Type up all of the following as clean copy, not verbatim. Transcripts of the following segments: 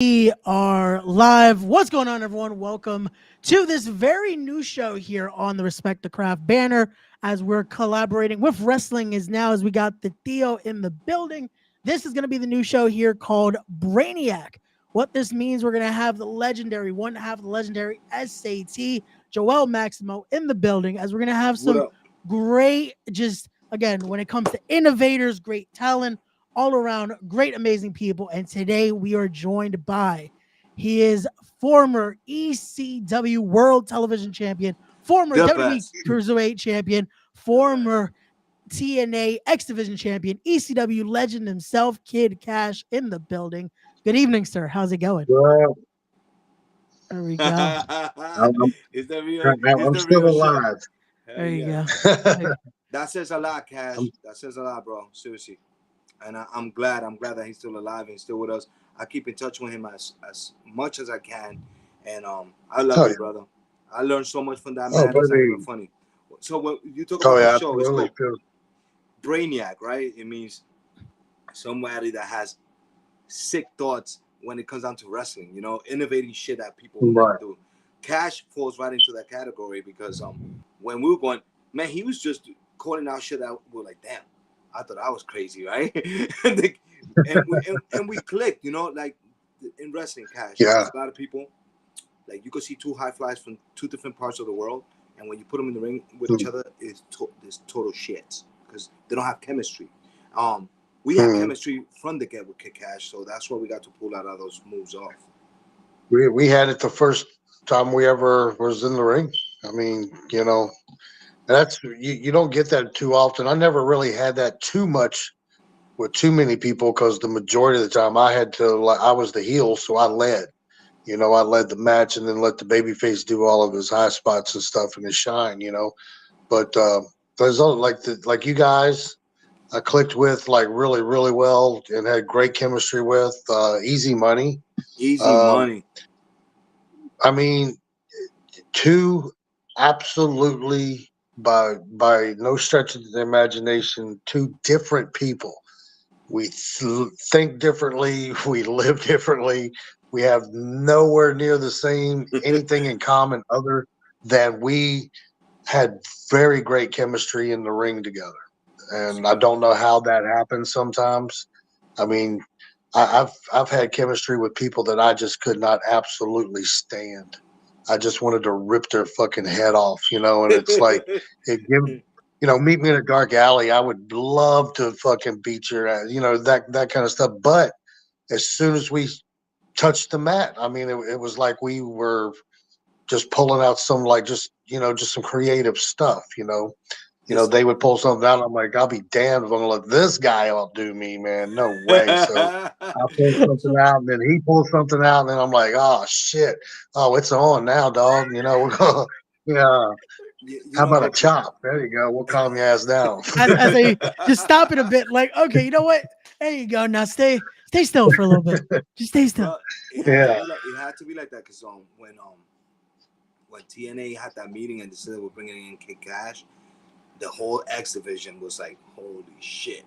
We are live. What's going on, everyone? Welcome to this very new show here on the Respect the Craft banner as we're collaborating with Wrestling Is Now as we got the Theo in the building. This is going to be the new show here called Brainiac. What this means, we're going to have the legendary, one half of the legendary SAT Joel Maximo in the building as we're going to have some great, just again, when it comes to innovators, great talent, all around great, amazing people. And today we are joined by, he is former ECW World Television Champion, former WWE Cruiserweight Champion, former TNA X Division Champion, ECW legend himself, Kid Kash in the building. Good evening, sir. How's it going? Well, There we go. I'm It's still alive. There you go. That says a lot, Kash. That says a lot, bro. Seriously. And I'm glad that he's still alive and still with us. I keep in touch with him as much as I can. And I love you, brother. I learned so much from that man. It's not even funny. So when you talk about the show, it's called Brainiac, right? It means somebody that has sick thoughts when it comes down to wrestling, you know, innovating shit that people never do. Kash falls right into that category because when we were going, man, he was just calling out shit that we're like, damn, I thought I was crazy, right? and we clicked, you know, like in wrestling, Kash. Yeah. There's a lot of people, like you could see two high flyers from two different parts of the world, and when you put them in the ring with each other, it's total shit because they don't have chemistry. We have chemistry from the get with Kash, so that's why we got to pull out all those moves off. We had it the first time we ever was in the ring. I mean, you know, that's you don't get that too often. I never really had that too much with too many people because the majority of the time I was the heel, so I led. You know, I led the match and then let the babyface do all of his high spots and stuff and his shine. You know, but there's like you guys. I clicked with like really, really well and had great chemistry with Easy Money. Money. I mean, two absolutely by no stretch of the imagination, two different people. We think differently. We live differently. We have nowhere near the same anything in common other than we had very great chemistry in the ring together. And I don't know how that happens sometimes. I mean, I've had chemistry with people that I just could not absolutely stand. I just wanted to rip their fucking head off, you know. And it's like, meet me in a dark alley. I would love to fucking beat your ass, you know, that kind of stuff. But as soon as we touched the mat, I mean, it was like we were just pulling out some just some creative stuff, you know. You know, they would pull something out. I'm like, I'll be damned if I'm gonna let this guy outdo me, man. No way. So I pull something out, and then he pulls something out, and then I'm like, oh shit, oh it's on now, dog. You know, we're gonna, how about a chop? There you go. We'll calm your ass down. as they just stop it a bit, like, okay, you know what? There you go. Now stay still for a little bit. Just stay still. It had to be like that because when TNA had that meeting and decided we're bringing in Kid Kash, the whole X Division was like, holy shit.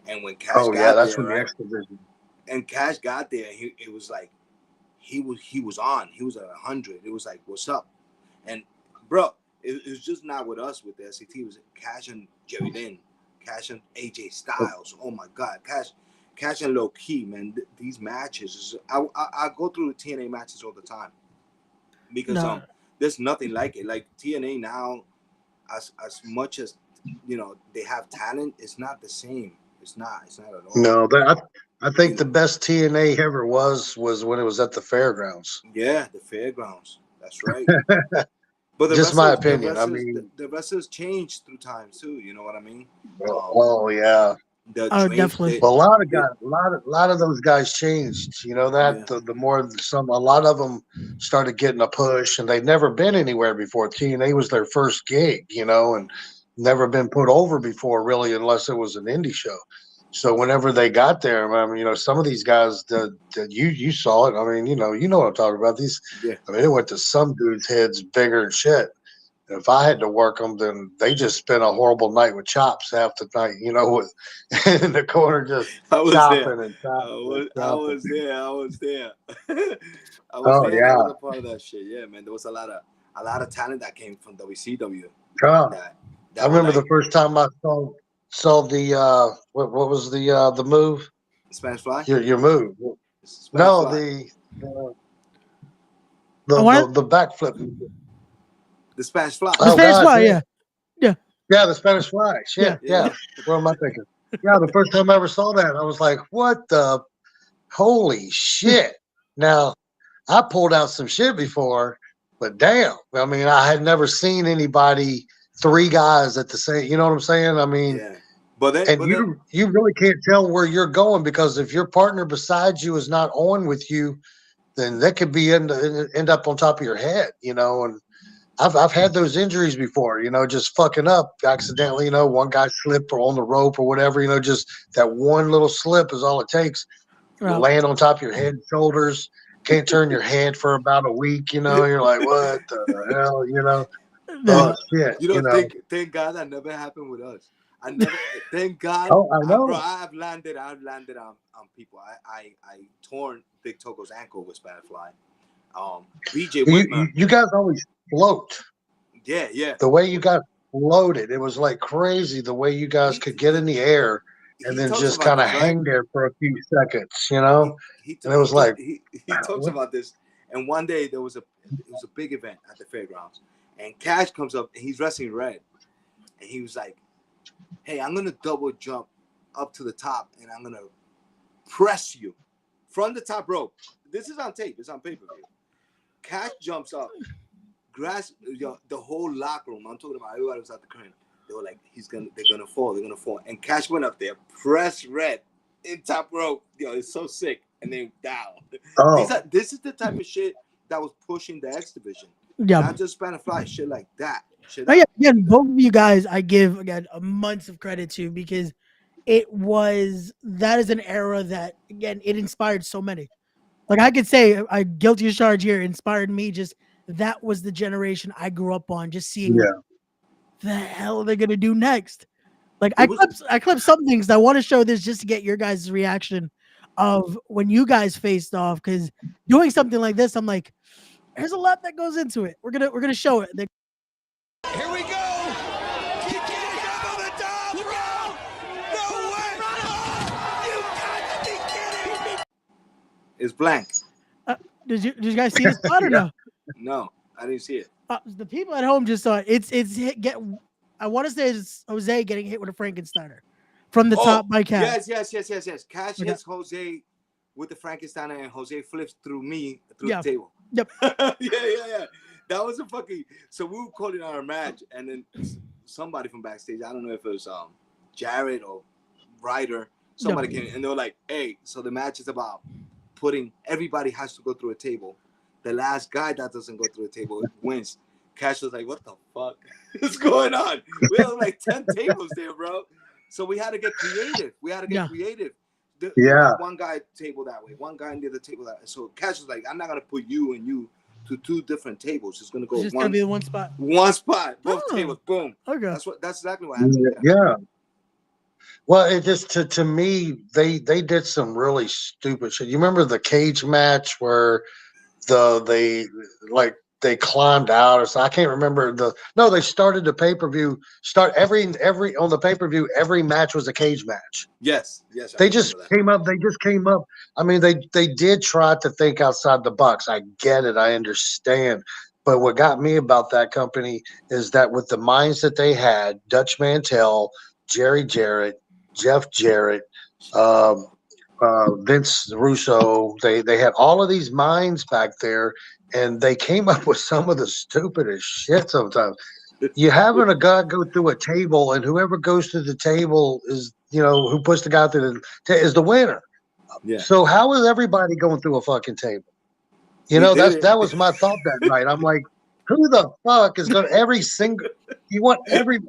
And when Kash got there, that's when the X Division. And Kash got there, it was like he was on. He was at 100. It was like, what's up? And bro, it was just not with us with the SAT. It was Kash and Jerry Lynn, Kash and AJ Styles. Oh my God, Kash and Low Key, man. These matches, I go through the TNA matches all the time because there's nothing like it. Like TNA now, as much as you know they have talent, it's not the same. It's not at all. No, I think the best TNA ever was when it was at the fairgrounds. Yeah, the fairgrounds. That's right. But just my opinion. I mean, the wrestlers changed through time too. You know what I mean? Yeah. Definitely. Well, a lot of guys, a lot of those guys changed. You know that the more a lot of them started getting a push, and they'd never been anywhere before. TNA was their first gig, you know, and never been put over before, really, unless it was an indie show. So whenever they got there, I mean, you know, some of these guys that you saw it. I mean, you know what I'm talking about. These, I mean, it went to some dudes' heads bigger and shit. If I had to work them, then they just spent a horrible night with chops half the night, with in the corner just chopping and chopping. I was there. I was there. I was Oh, there. yeah. I was a part of that shit. Yeah, man. There was a lot of talent that came from WCW. I remember the first time I saw the what was the move? Spanish Fly. Your move. Spanish Fly. The backflip. The Spanish Fly. The Spanish Fly, yeah. Yeah, the Spanish Fly. Shit, yeah. What am I thinking? Yeah, the first time I ever saw that, I was like, what the holy shit. Now, I pulled out some shit before, but damn. I mean, I had never seen anybody, 3 guys at the same, you know what I'm saying? I mean, you really can't tell where you're going, because if your partner beside you is not on with you, then that could be end up on top of your head, and I've had those injuries before, just fucking up accidentally, one guy slip or on the rope or whatever, just that one little slip is all it takes. You land on top of your head and shoulders, can't turn your head for about a week, you're like, what the hell, oh shit, thank God that never happened with us. I never, thank God. Oh, I know. Bro, I've landed on people. I torn Big Togo's ankle with Spanish Fly. BJ Whitmer. You guys always float. Yeah. The way you guys floated, it was like crazy. The way you guys could get in the air and then just kind of hang there for a few seconds, and it was like he talks about this. And one day it was a big event at the fairgrounds, and Kash comes up and he's wrestling Red, and he was like, "Hey, I'm gonna double jump up to the top, and I'm gonna press you from the top rope." This is on tape. It's on pay-per-view. Kash jumps up, grabs the whole locker room. I'm talking about everybody was at the curtain. They were like, they're gonna fall. And Kash went up there, pressed Red in top rope. It's so sick. And then down. Oh. This is the type of shit that was pushing the X division. Yeah. Not just Spanish Fly, shit like that. Again, both of you guys, I give a months of credit to, because that is an era that, again, it inspired so many. Like, I could say, I guilty as charged here, inspired me. Just that was the generation I grew up on, just seeing what the hell they're gonna do next. Like, I clipped some things. I want to show this just to get your guys' reaction of when you guys faced off, because doing something like this, I'm like, there's a lot that goes into it. We're gonna show it. Here we go. You can't jump on the top, bro. No way. Oh, you got to be kidding me. It's blank. Did you guys see the spot or no? No, I didn't see it. The people at home just saw it. I want to say it's Jose getting hit with a Frankensteiner from the top by Kash. Yes. Kash hits Jose with the Frankensteiner, and Jose flips through the table. Yep. Yeah. That was a fucking. So we were calling our match, and then somebody from backstage, I don't know if it was Jared or Ryder, somebody came, and they were like, "Hey, so the match is about everybody has to go through a table. The last guy that doesn't go through a table wins." Kash was like, "What the fuck is going on? We have like 10 tables there, bro." So we had to get creative. One guy table that way, one guy near the table that way. So Kash was like, "I'm not gonna put you and you to 2 different tables. It's gonna go. It's just gonna be the one spot. One spot. Both tables. Boom. Okay. That's exactly what happened. Yeah. Well, it just to me, they did some really stupid shit. You remember the cage match where they climbed out, or so I can't remember they started the pay-per-view. Every on the pay-per-view, every match was a cage match. Yes. They just came up. I mean, they did try to think outside the box. I get it. I understand. But what got me about that company is that with the minds that they had, Dutch Mantell, Jerry Jarrett, Jeff Jarrett, Vince Russo, they had all of these minds back there, and they came up with some of the stupidest shit sometimes. You having a guy go through a table, and whoever goes to the table is, who puts the guy through is the winner. Yeah. So how is everybody going through a fucking table? That was my thought that night. I'm like, who the fuck is going to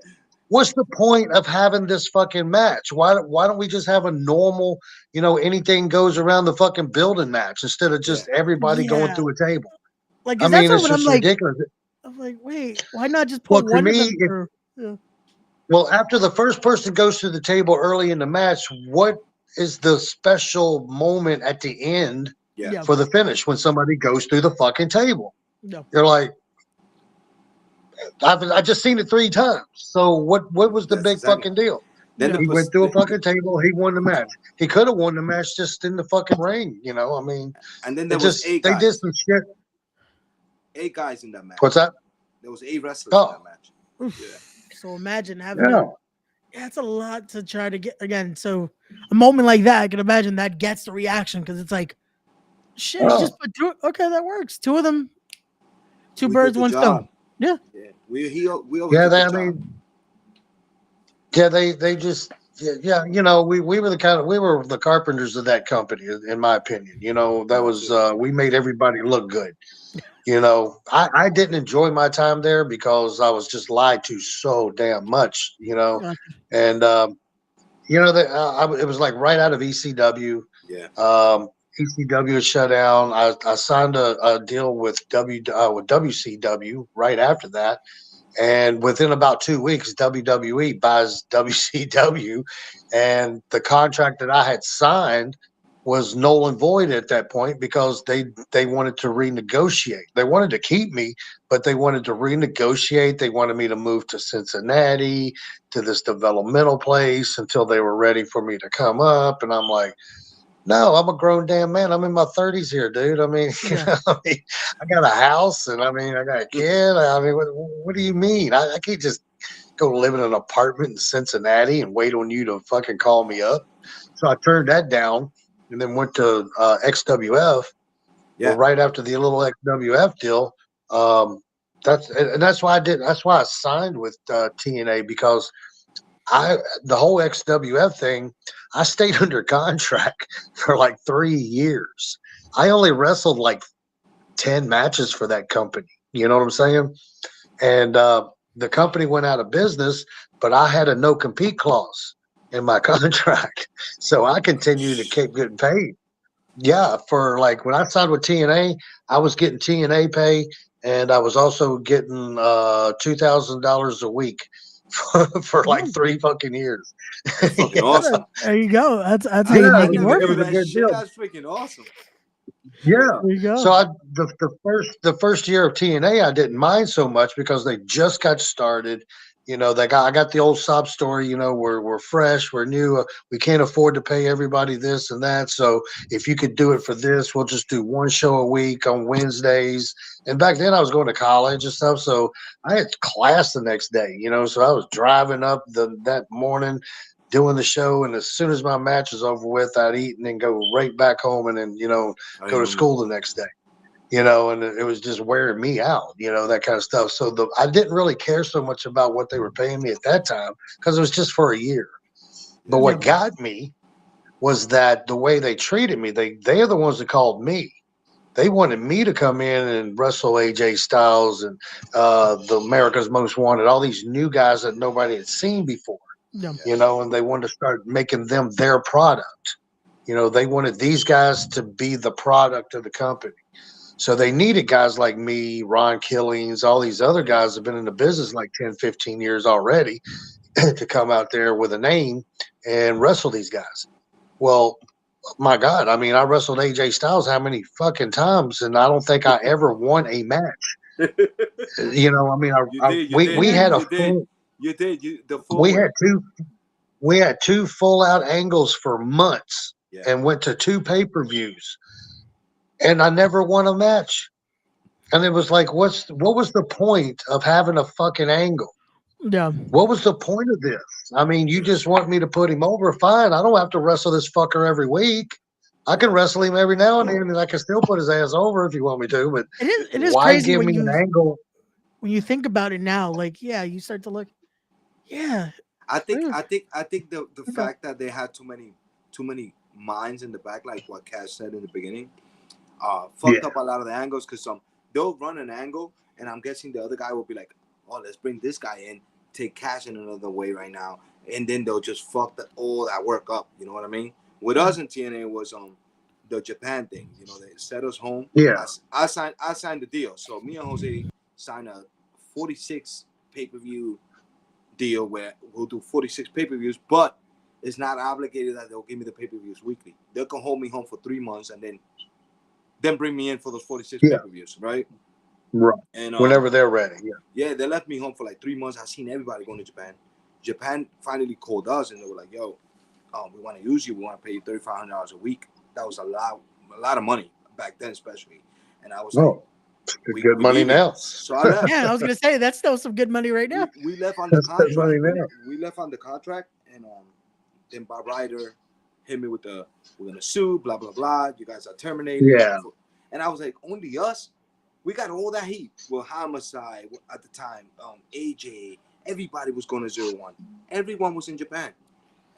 what's the point of having this fucking match? Why don't we just have a normal, anything goes around the fucking building match instead of just everybody going through a table? Like, I mean, it's just ridiculous. I'm like, wait, why not just Well, put to one of me, them? Yeah. well, after the first person goes to the table early in the match, what is the special moment at the end Yeah. Yeah. for the finish when somebody goes through the fucking table? No. You're like, I just seen it 3 times. So what was the That's big exactly. fucking deal? Then Yeah. He went through a fucking table. He won the match. He could have won the match just in the fucking ring. You know, I mean, and then it there was just 8 they did guys. some shit. 8 guys in that match. What's that? There was 8 wrestlers in Oh, that match. Oof. Yeah. So imagine having yeah. to. Yeah, it's a lot to try to get again. So a moment like that, I can imagine that gets the reaction because it's like, shit, you Oh. just put 2. Okay, that works. 2 of them, 2 We did birds, the 1 job. stone. Yeah. Yeah. We always Yeah, did the I job. mean, yeah, they just yeah, you know, we were the carpenters of that company, in my opinion. You know, that was we made everybody look good. You know, I didn't enjoy my time there because I was just lied to so damn much. You know, Gotcha. and you know that it was like right out of ECW. Yeah. ECW shut down. I signed a deal with with WCW right after that. And within about 2 weeks, WWE buys WCW, and the contract that I had signed was null and void at that point because they wanted to renegotiate. They wanted to keep me, but they wanted to renegotiate. They wanted me to move to Cincinnati to this developmental place until they were ready for me to come up. And I'm like, no, I'm a grown damn man. I'm in my 30s here, dude. I mean, Yeah. I mean, I got a house and I mean, I got a kid. I mean, what do you mean? I can't just go live in an apartment in Cincinnati and wait on you to fucking call me up. So I turned that down and then went to XWF. Yeah. Well, right after the little XWF deal, that's why I signed with TNA because the whole XWF thing, I stayed under contract for like 3 years. I only wrestled like 10 matches for that company. You know what I'm saying? And the company went out of business, but I had a no compete clause in my contract. So I continued to keep getting paid. Yeah, for like when I signed with TNA, I was getting TNA pay and I was also getting $2,000 a week for like 3 fucking years. That's fucking Yeah. awesome. There you go. That's how Yeah, you I make it it work. was never a knew that good shit. deal. That's freaking awesome. Yeah. There you go. So the first year of TNA, I didn't mind so much because they just got started. You know, I got the old sob story. You know, we're fresh, we're new. We can't afford to pay everybody this and that. So if you could do it for this, we'll just do 1 show a week on Wednesdays. And back then, I was going to college and stuff, so I had class the next day. You know, so I was driving up that morning, doing the show, and as soon as my match was over with, I'd eat and then go right back home and then go to school the next day. And it was just wearing me out, that kind of stuff. So I didn't really care so much about what they were paying me at that time because it was just for a year. But what got me was that the way they treated me, they're the ones that called me. They wanted me to come in and wrestle AJ Styles and the America's Most Wanted, all these new guys that nobody had seen before, and they wanted to start making them their product. They wanted these guys to be the product of the company. So they needed guys like me, Ron Killings, all these other guys that have been in the business like 10, 15 years already to come out there with a name and wrestle these guys. Well, my God, I mean, I wrestled AJ Styles how many fucking times, and I don't think I ever won a match. I mean, we had a full. You did. We had two full out angles for months Yeah. and went to 2 pay-per-views. And I never won a match. And it was like, what was the point of having a fucking angle? Yeah. What was the point of this? I mean, you just want me to put him over. Fine. I don't have to wrestle this fucker every week. I can wrestle him every now and then, and I can still put his ass over if you want me to. But it is why crazy give when me an angle? When you think about it now, like, you start to look. Yeah. I think the fact that they had too many minds in the back, like what Kash said in the beginning, fucked up a lot of the angles because they'll run an angle, and I'm guessing the other guy will be like, oh, let's bring this guy in, take Kash in another way right now, and then they'll just fuck all that work up. You know what I mean? With us in TNA was the Japan thing. They set us home. Yeah. I signed the deal. So me and Jose sign a 46 pay-per-view deal where we'll do 46 pay-per-views, but it's not obligated that they'll give me the pay-per-views weekly. They can hold me home for 3 months and then bring me in for those 46 pay-per-views, right? Right. And whenever they're ready. Yeah, they left me home for like 3 months. I've seen everybody going to Japan. Japan finally called us and they were like, "Yo, we want to use you. We want to pay you $3,500 a week." That was a lot of money back then, especially. And I was like, good money now. So I left. Yeah, I was gonna say that's still some good money right now. We left on the That's good money contract. now. We left on the contract, and then Bob Ryder hit me with we're gonna sue, blah blah blah. You guys are terminated. Yeah. And I was like, only us? We got all that heat. Well, Homicide at the time, AJ, everybody was going to 0-1. Everyone was in Japan.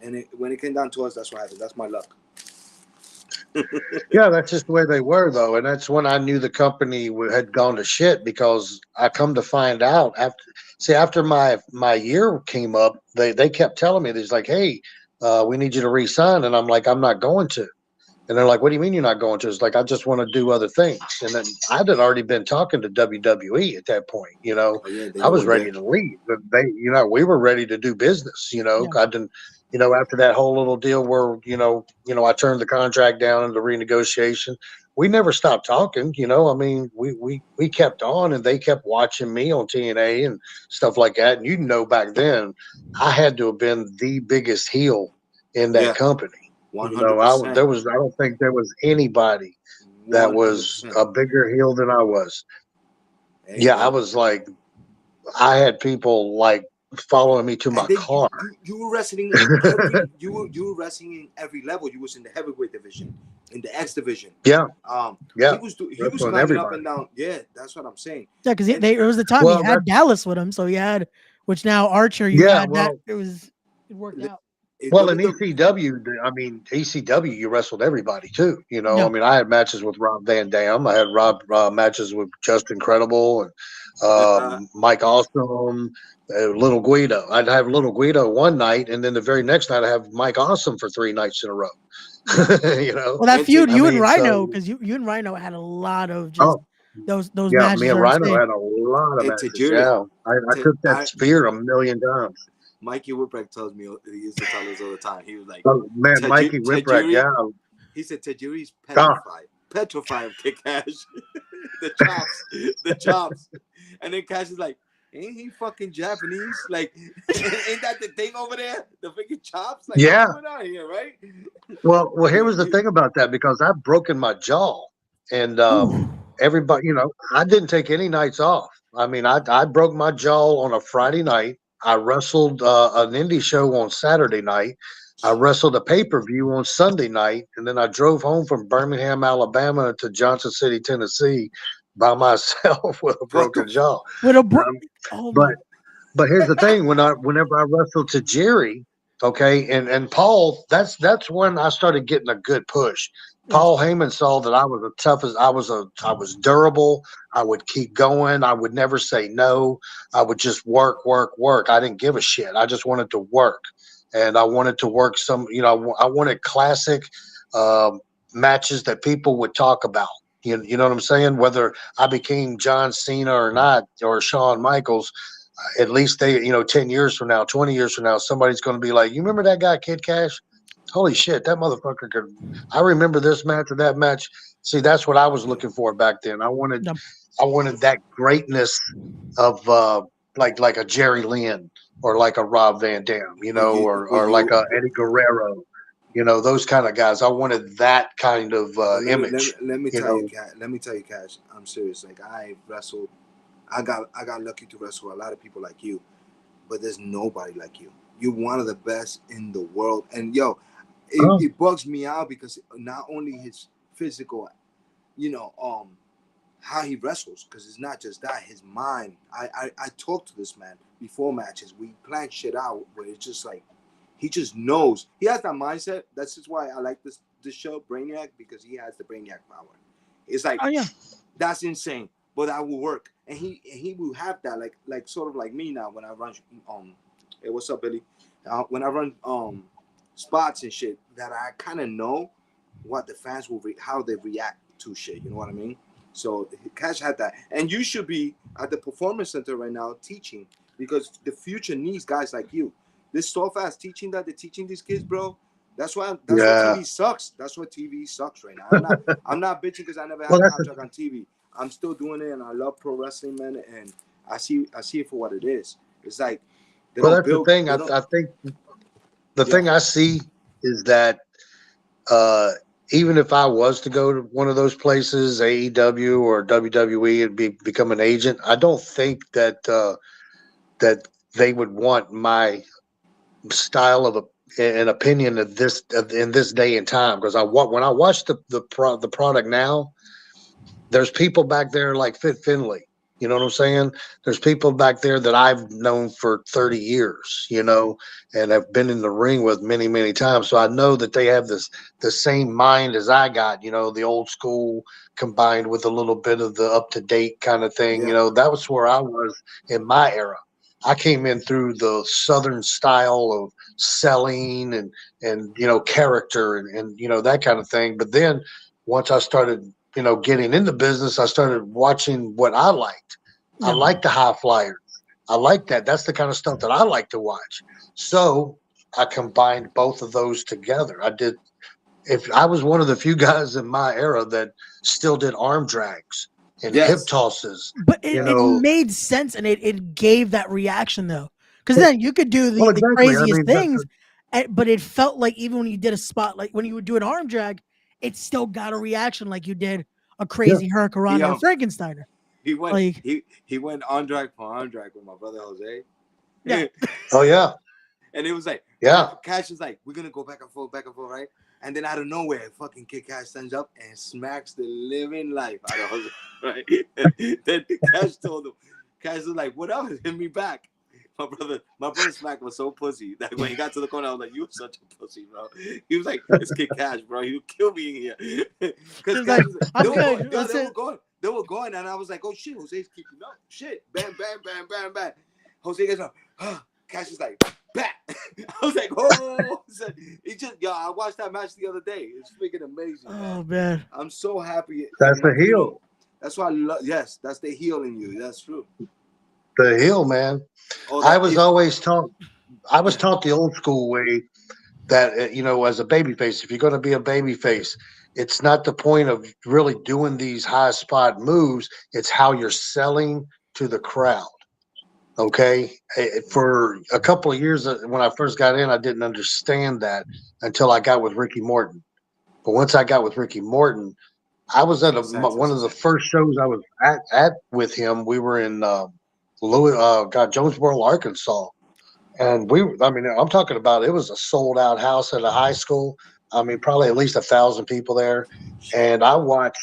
And when it came down to us, that's what happened. That's my luck. Yeah, that's just the way they were, though. And that's when I knew the company had gone to shit, because I come to find out after my year came up, they kept telling me, they's like, "Hey, we need you to re-sign." And I'm like, "I'm not going to." And they're like, "What do you mean you're not going to?" It's like, "I just want to do other things." And then I had already been talking to WWE at that point. Oh, yeah, I was ready to leave, but we were ready to do business. Yeah. I didn't, after that whole little deal where, I turned the contract down in the renegotiation. We never stopped talking. I mean, we kept on, and they kept watching me on TNA and stuff like that. And back then, I had to have been the biggest heel in that company. 100%. I don't think there was anybody that was 100%. a bigger heel than I was. Hey, Yeah, man. I was like, I had people like following me to my car. You were wrestling in every you were wrestling in every level. You was in the heavyweight division, in the X division. Yeah. He was climbing up and down. Yeah, that's what I'm saying. Yeah, because it was the time he had Dallas with him, so he had, which now Archer. That it worked out. Well, in ECW, ECW, you wrestled everybody too. I mean, I had matches with Rob Van Dam. I had matches with Just Incredible and Mike Awesome, Little Guido. I'd have Little Guido one night, and then the very next night I have Mike Awesome for 3 nights in a row. Well, that feud, and Rhino, because you and Rhino had a lot of just those matches. Me and Rhino had a lot of matches. Yeah, I took that spear 1,000,000 times. Mikey Whipwreck tells me, he used to tell us all the time. He was like, "Oh man, Mikey Whipwreck, yeah." He said Tajiri's petrified of Kick Cash, the chops, and then Cash is like, "Ain't he fucking Japanese? Like, ain't that the thing over there? The freaking chops? Like, yeah, what's going on here, right?" Well, here was the thing about that, because I've broken my jaw, and everybody, I didn't take any nights off. I mean, I broke my jaw on a Friday night. I wrestled an indie show on Saturday night. I wrestled a pay-per-view on Sunday night, and then I drove home from Birmingham, Alabama to Johnson City, Tennessee by myself with a broken jaw. But here's the thing, whenever I wrestled to Jerry, okay, and Paul, that's when I started getting a good push. Paul Heyman saw that I was the toughest. I was durable. I would keep going. I would never say no. I would just work. I didn't give a shit. I just wanted to work, and I wanted to work some. I wanted classic matches that people would talk about. You know what I'm saying? Whether I became John Cena or not, or Shawn Michaels, at least 10 years from now, 20 years from now, somebody's going to be like, "You remember that guy, Kid Cash? Holy shit, that motherfucker could." I remember this match or that match. See, that's what I was looking for back then. I wanted that greatness of like a Jerry Lynn or like a Rob Van Dam, or like a Eddie Guerrero, those kind of guys. I wanted that kind of image. Let me tell you, Cash. I'm serious. Like, I wrestled. I got lucky to wrestle a lot of people like you, but there's nobody like you. You're one of the best in the world, and it bugs me out, because not only his physical, how he wrestles, because it's not just that, his mind. I talk to this man before matches. We plan shit out where it's just like, he just knows. He has that mindset. That's just why I like this show, Brainiac, because he has the Brainiac power. It's like, that's insane, but that will work. And he will have that, like sort of like me now when I run hey, what's up, Billy? When I run spots and shit, that I kind of know what the fans will how they react to shit. You know what I mean? So Cash had that, and you should be at the performance center right now teaching, because the future needs guys like you. This soft ass teaching that they're teaching these kids, bro. That's why what TV sucks. That's what TV sucks right now. I'm not bitching because I never had a contract on TV. I'm still doing it, and I love pro wrestling, man. And I see it for what it is. It's like, that's the thing. I think the thing I see is that even if I was to go to one of those places, AEW or WWE, and become an agent, I don't think that that they would want my style of an opinion of this in this day and time. Because when I watch the product now, there's people back there like Fit Finlay. You know what I'm saying? There's people back there that I've known for 30 years, you know, and have been in the ring with many, many times. So I know that they have the same mind as I got, you know, the old school combined with a little bit of the up-to-date kind of thing. Yeah. You know, that was where I was in my era. I came in through the Southern style of selling and you know, character and you know, that kind of thing. But then once I started, you know, getting into business, I started watching what I liked. Yeah. I like the high flyers. I like that. That's the kind of stuff that I like to watch. So I combined both of those together. If I was one of the few guys in my era that still did arm drags and hip tosses. But it made sense, and it gave that reaction, though. Because then you could do the craziest things, but it felt like even when you did a spot, like when you would do an arm drag, it still got a reaction like you did a crazy Hurricane or Frankensteiner. He went he went on drag for on drag with my brother Jose. Yeah. Oh yeah. And it was like, Cash is like, we're gonna go back and forth, right? And then out of nowhere, fucking Kid Cash stands up and smacks the living life out of Jose, right? Then Cash told him, Cash was like, what up? Hit me back. My brother's smack was so pussy that when he got to the corner, I was like, "You such a pussy, bro." He was like, "It's Kid Cash, bro. You kill me in here." Because they were going, and I was like, "Oh shit, Jose's keeping up." Shit, bam, bam, bam, bam, bam. Jose gets up. Cash is like, bat. I was like, "Oh!" I watched that match the other day. It's freaking amazing. Oh man, I'm so happy. That's the heel. That's why I love. Yes, that's the heel in you. That's true. The heel, man. I was taught the old school way that, you know, as a babyface, if you're going to be a babyface, it's not the point of really doing these high spot moves. It's how you're selling to the crowd. Okay. For a couple of years when I first got in, I didn't understand that until I got with Ricky Morton. But once I got with Ricky Morton, I was at one of the first shows I was at with him. We were in Jonesboro, Arkansas. And I'm talking about, it was a sold out house at a high school. I mean, probably at least 1,000 people there. And I watched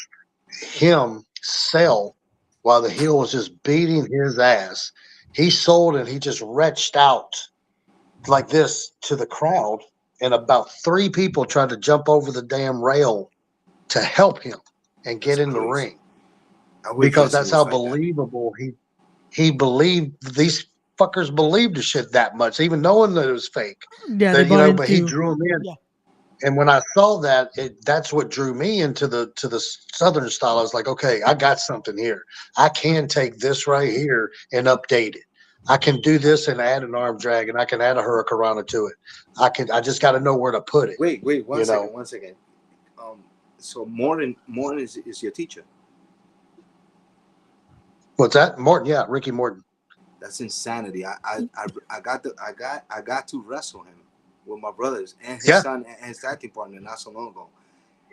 him sell while the heel was just beating his ass. He sold and he just retched out like this to the crowd. And about 3 people tried to jump over the damn rail to help him and get in the ring. Because that's how believable he believed. These fuckers believed the shit that much, even knowing that it was fake. Yeah, but he drew them in. Yeah. And when I saw that, that's what drew me into the Southern style. I was like, okay, I got something here. I can take this right here and update it. I can do this and add an arm drag, and I can add a hurricanrana to it. I just got to know where to put it. Wait, one second. So Morton is your teacher. What's that? Morton, yeah, Ricky Morton. That's insanity. I got to wrestle him with my brothers and his son and his acting partner not so long ago.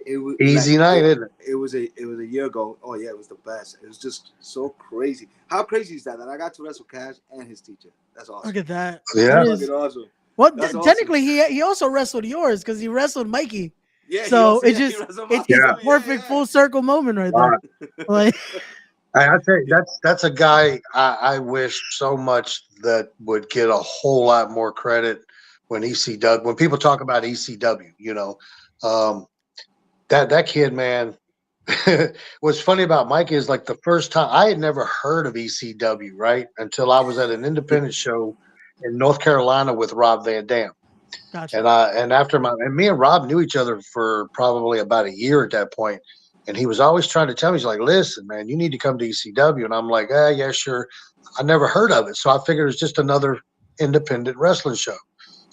It was easy night, isn't it? It was a year ago. Oh yeah, it was the best. It was just so crazy. How crazy is that I got to wrestle Cash and his teacher? That's awesome. Look at that. Yeah, that's awesome. Well, technically he also wrestled yours because he wrestled Mikey. Yeah, so it's a perfect full circle moment right there. Like. I tell you, that's a guy I wish so much that would get a whole lot more credit when people talk about ECW, you know, that kid, man. What's funny about Mikey is like the first time I had never heard of ECW, right? Until I was at an independent show in North Carolina with Rob Van Dam. Gotcha. And me and Rob knew each other for probably about a year at that point. And he was always trying to tell me, he's like, listen, man, you need to come to ECW. And I'm like, yeah, sure. I never heard of it. So I figured it was just another independent wrestling show.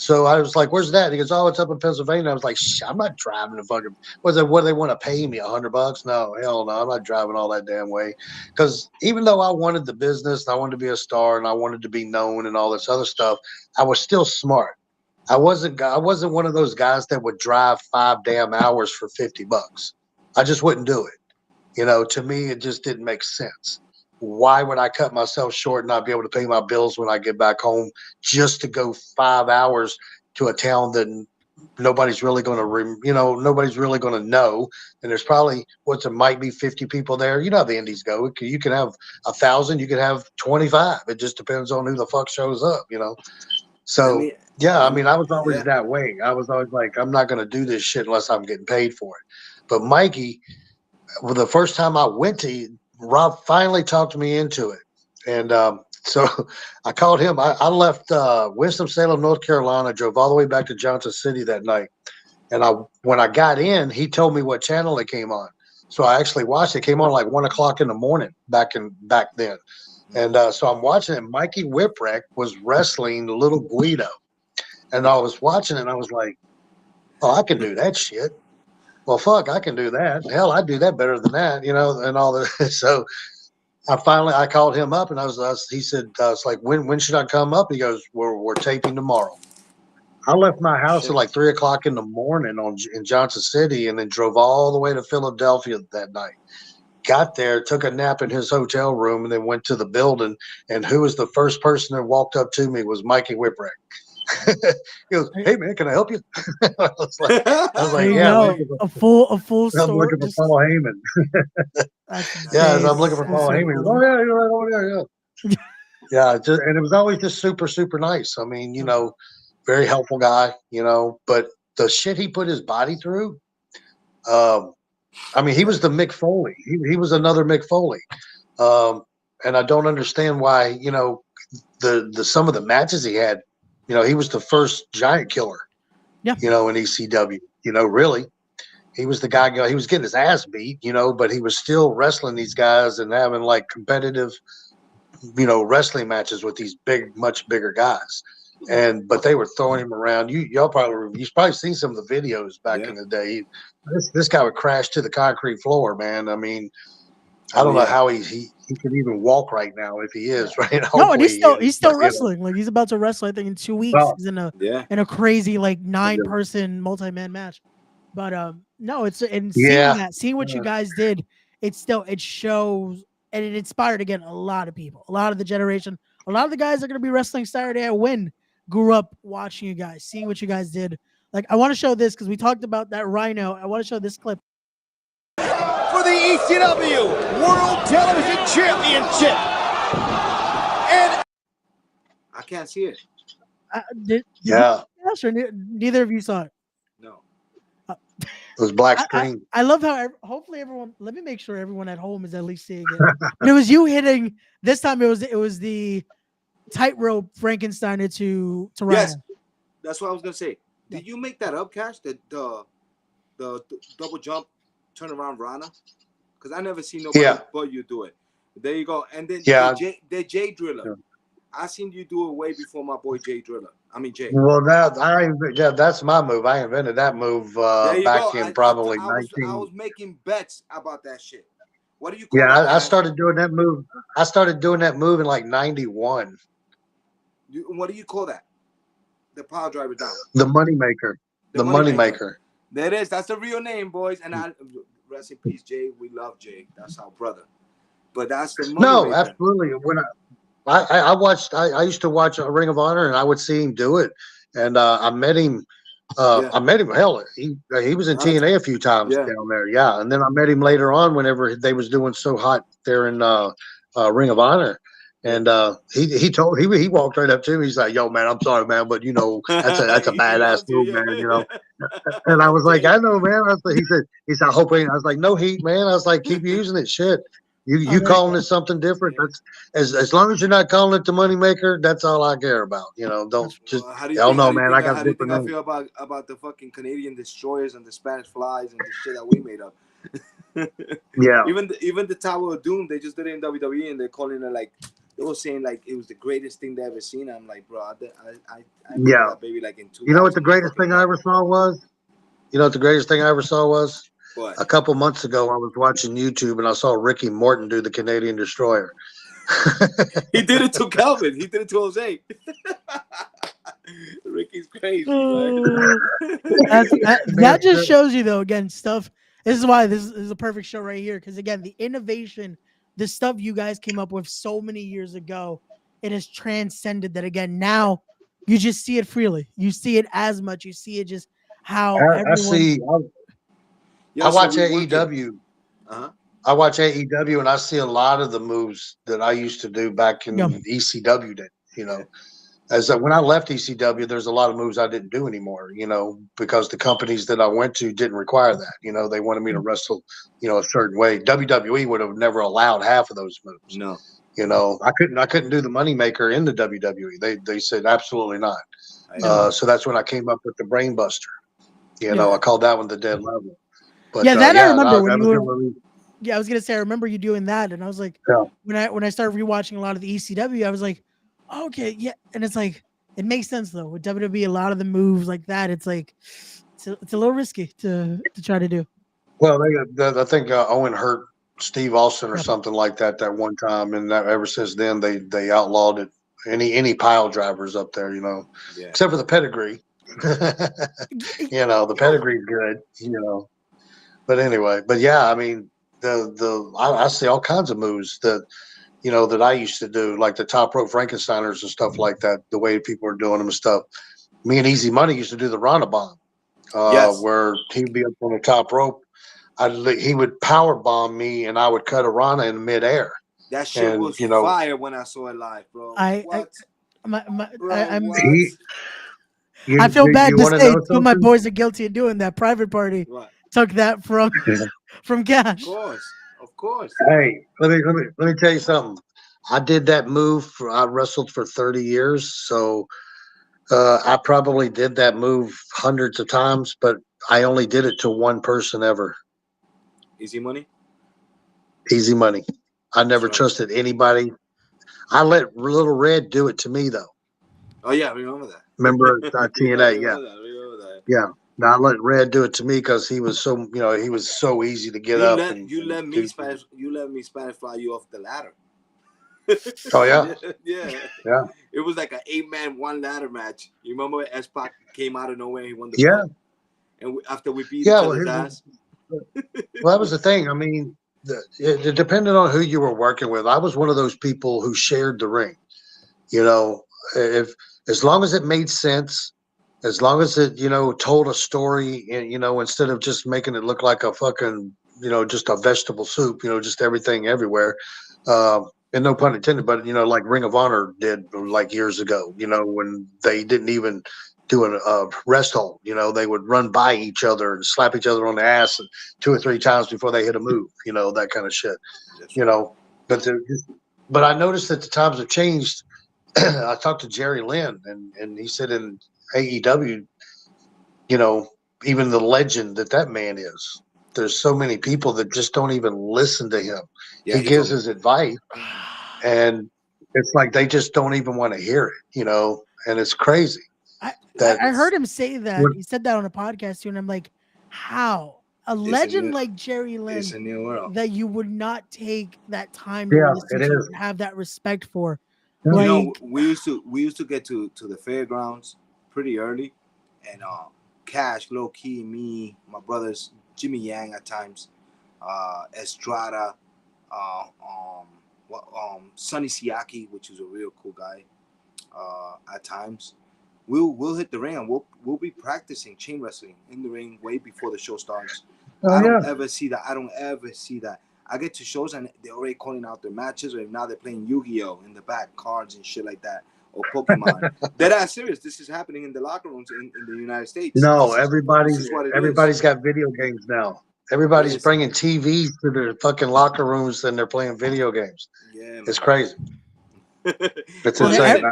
So I was like, where's that? He goes, oh, it's up in Pennsylvania. I was like, I'm not driving to fucking, what do they want to pay me, $100? No, hell no. I'm not driving all that damn way. Because even though I wanted the business and I wanted to be a star and I wanted to be known and all this other stuff, I was still smart. I wasn't one of those guys that would drive 5 damn hours for $50. I just wouldn't do it. You know, to me, it just didn't make sense. Why would I cut myself short and not be able to pay my bills when I get back home just to go 5 hours to a town that nobody's really going to, nobody's really going to know. And there's probably there might be 50 people there. You know how the indies go. You can have 1,000, you can have 25. It just depends on who the fuck shows up, So, I was always that way. I was always like, I'm not going to do this shit unless I'm getting paid for it. But Mikey, the first time I went to, Rob finally talked me into it. And so I called him. I left Winston-Salem, North Carolina, drove all the way back to Johnson City that night. And when I got in, he told me what channel it came on. So I actually watched it. It came on like 1 o'clock in the morning back then. And so I'm watching it. Mikey Whipwreck was wrestling Little Guido. And I was watching it and I was like, oh, I can do that shit. Well, fuck, I can do that. Hell, I do that better than that, and all that. So I called him up and he said, I was like, when should I come up? He goes, we're taping tomorrow. I left my house at like 3 o'clock in the morning in Johnson City and then drove all the way to Philadelphia that night. Got there, took a nap in his hotel room and then went to the building. And who was the first person that walked up to me was Mikey Whipwreck. He goes, hey man, can I help you? I was like, yeah, a full store. I'm looking for Paul Heyman. I'm looking for Paul Heyman. Oh yeah. Yeah, and it was always just super, super nice. I mean, very helpful guy, but the shit he put his body through, he was the Mick Foley. He was another Mick Foley. And I don't understand why, the some of the matches he had, he was the first giant killer, in ECW, really. He was the guy, he was getting his ass beat, but he was still wrestling these guys and having like competitive, wrestling matches with these much bigger guys. But they were throwing him around. You've probably seen some of the videos back in the day. This guy would crash to the concrete floor, man. I mean, I don't know how he could even walk right now if he is right. No, and he's still wrestling. Like he's about to wrestle. I think in 2 weeks. He's in a crazy like 9-person multi-man match. But no, seeing what you guys did, it shows and it inspired again a lot of people, a lot of the generation, a lot of the guys that are going to be wrestling Saturday at Win grew up watching you guys, seeing what you guys did. Like I want to show this because we talked about that Rhino. I want to show this clip. For the ECW World Television Championship. And I can't see it. Neither of you saw it. No. It was black screen. I love how hopefully everyone. Let me make sure everyone at home is at least seeing it. And it was you hitting. This time it was the tightrope Frankensteiner to Rhino. Yes, that's what I was gonna say. Did you make that up, Kash? The double jump. Turn around Rana, because I never seen nobody but you do it. There you go. And then the Jay Driller. Yeah. I seen you do it way before my boy Jay Driller. Jay. Well, that's my move. I invented that move back in probably 19. I was making bets about that shit. What do you call that? I started doing that move. I started doing that move in like 91. What do you call that? The power driver down. The moneymaker. The moneymaker. There it is. That's the real name, boys. And rest in peace, Jay. We love Jay. That's our brother. But that's the money. No, absolutely. When I used to watch a Ring of Honor, and I would see him do it. And I met him. I met him. Hell, he was in TNA a few times down there. Yeah, and then I met him later on whenever they was doing so hot there in Ring of Honor. And he walked right up to me. He's like, "Yo, man, I'm sorry, man, but that's a badass move, man, And I was like, "I know, man." He said, "Hoping." I was like, "No heat, man." I was like, "Keep using it, shit. You calling it something different? That's as long as you're not calling it the moneymaker. That's all I care about. Don't just. Hell no, man. I got different. How do you think I feel about the fucking Canadian destroyers and the Spanish flies and the shit that we made up? Yeah. Even the Tower of Doom, they just did it in WWE, and they're calling it like they were saying like it was the greatest thing they ever seen. I'm like, bro, I made Yeah. that baby like in 2000. You know what the greatest thing I ever saw was? You know what the greatest thing I ever saw was? What? A couple months ago, I was watching YouTube and I saw Ricky Morton do the Canadian Destroyer. He did it to Calvin. He did it to Jose. Ricky's crazy, man. That just shows you, though, again, stuff. This is why this is a perfect show right here. Because, again, the innovation, the stuff you guys came up with so many years ago, it has transcended that. Again, now you just see it freely. You see it as much. You see it just how everyone. I watch AEW. Uh-huh. I watch AEW and I see a lot of the moves that I used to do back in ECW. That, you know, as when I left ECW, there's a lot of moves I didn't do anymore, you know, because the companies that I went to didn't require that. You know, they wanted me to wrestle, you know, a certain way. WWE would have never allowed half of those moves. No. You know, I couldn't do the moneymaker in the WWE. They said absolutely not. So that's when I came up with the Brain Buster. You know, I called that one the Dead Level. But, I remember when you were. Yeah, I was gonna say I remember you doing that, and I was like, when I started rewatching a lot of the ECW, I was like, oh, okay, yeah, and it's like it makes sense though with WWE. A lot of the moves like that, it's like it's a little risky to try to do. Well, I think Owen hurt Steve Austin or something like that one time, and ever since then they outlawed it. Any pile drivers up there, you know, except for the pedigree. You know, the pedigree's good, you know. But anyway, I mean, I see all kinds of moves that, you know, that I used to do, like the top rope Frankensteiners and stuff like that. The way people are doing them and stuff. Me and Easy Money used to do the Rana bomb, where he'd be up on the top rope. He would power bomb me, and I would cut a Rana in midair. That shit was fire when I saw it live, bro. I feel bad to say two of my boys are guilty of doing that. Private Party took that from Kash. Of course. Hey, let me tell you something. I did that move. I wrestled for 30 years, so I probably did that move hundreds of times, but I only did it to one person ever. Easy Money. Easy Money. I never trusted anybody. I let Little Red do it to me, though. Oh yeah, I remember that. Remember TNA? Yeah. Now I let Red do it to me because he was so, you know, he was so easy to get up. You let me Spanish fly you off the ladder. Oh yeah. Yeah. It was like an 8-man 1 ladder match. You remember when S-Pac came out of nowhere and he won the belt? And after we beat each other's ass. Well, that was the thing. I mean, it depended on who you were working with. I was one of those people who shared the ring. You know, as long as it made sense. As long as it, you know, told a story, you know, instead of just making it look like a fucking, you know, just a vegetable soup, you know, just everything everywhere. And no pun intended, but, you know, like Ring of Honor did like years ago, you know, when they didn't even do a rest hold, you know, they would run by each other and slap each other on the ass 2 or 3 times before they hit a move, you know, that kind of shit, you know. But I noticed that the times have changed. I talked to Jerry Lynn, and he said in AEW, you know, even the legend that man is, there's so many people that just don't even listen to him. He gives his advice, and it's like they just don't even want to hear it, you know, and it's crazy. I heard him say that. He said that on a podcast too, and I'm like, how? A legend like Jerry Lynn that you would not take that time to listen to and have that respect for. You know, we used to get to the fairgrounds pretty early, and Kash, low key, me, my brothers, Jimmy Yang at times, Estrada, Sonny Siaki, which is a real cool guy, at times. We'll hit the ring and we'll be practicing chain wrestling in the ring way before the show starts. I don't ever see that. I get to shows and they're already calling out their matches, or if not, they're playing Yu-Gi-Oh! In the back, cards and shit like that, or Pokemon. They're not serious. This is happening in the locker rooms in the United States. No, everybody's got video games now. Everybody's bringing TVs to their fucking locker rooms and they're playing video games. Yeah, it's crazy. It's insane.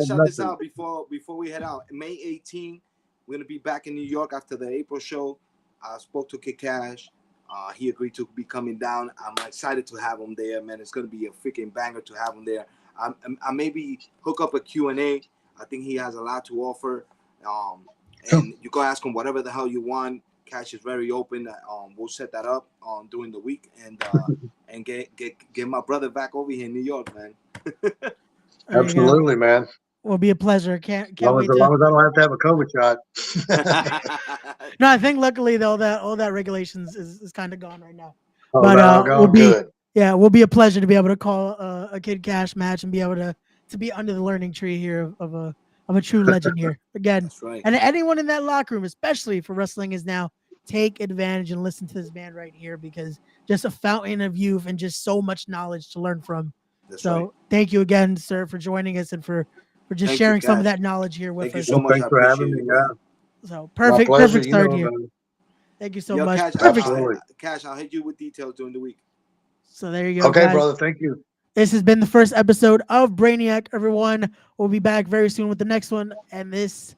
Shout this out before we head out. May 18th, we're gonna be back in New York after the April show. I spoke to Kash. He agreed to be coming down. I'm excited to have him there, man. It's gonna be a freaking banger to have him there. I maybe hook up a Q&A. I think he has a lot to offer. And you can ask him whatever the hell you want. Kash is very open. We'll set that up during the week and get my brother back over here in New York, man. Absolutely, man. Will be a pleasure. Can't As long wait. as I don't have to have a COVID shot. No, I think luckily though that all that regulations is kind of gone right now. Oh, But we'll be good. Yeah, will be a pleasure to be able to call a Kid Kash match and be able to be under the learning tree here of a true legend here again. That's right. And anyone in that locker room, especially for Wrestling Is Now, take advantage and listen to this man right here because just a fountain of youth and just so much knowledge to learn from. That's so right. Thank you again, sir, for joining us and for just sharing some of that knowledge here with us. Thank you so much. Thanks for having me. So perfect start here. Thank you so much. Kash, absolutely. Kash, I'll hit you with details during the week. So there you go. Okay, guys. brother. Thank you. This has been the first episode of Brainiac, everyone. We'll be back very soon with the next one. And this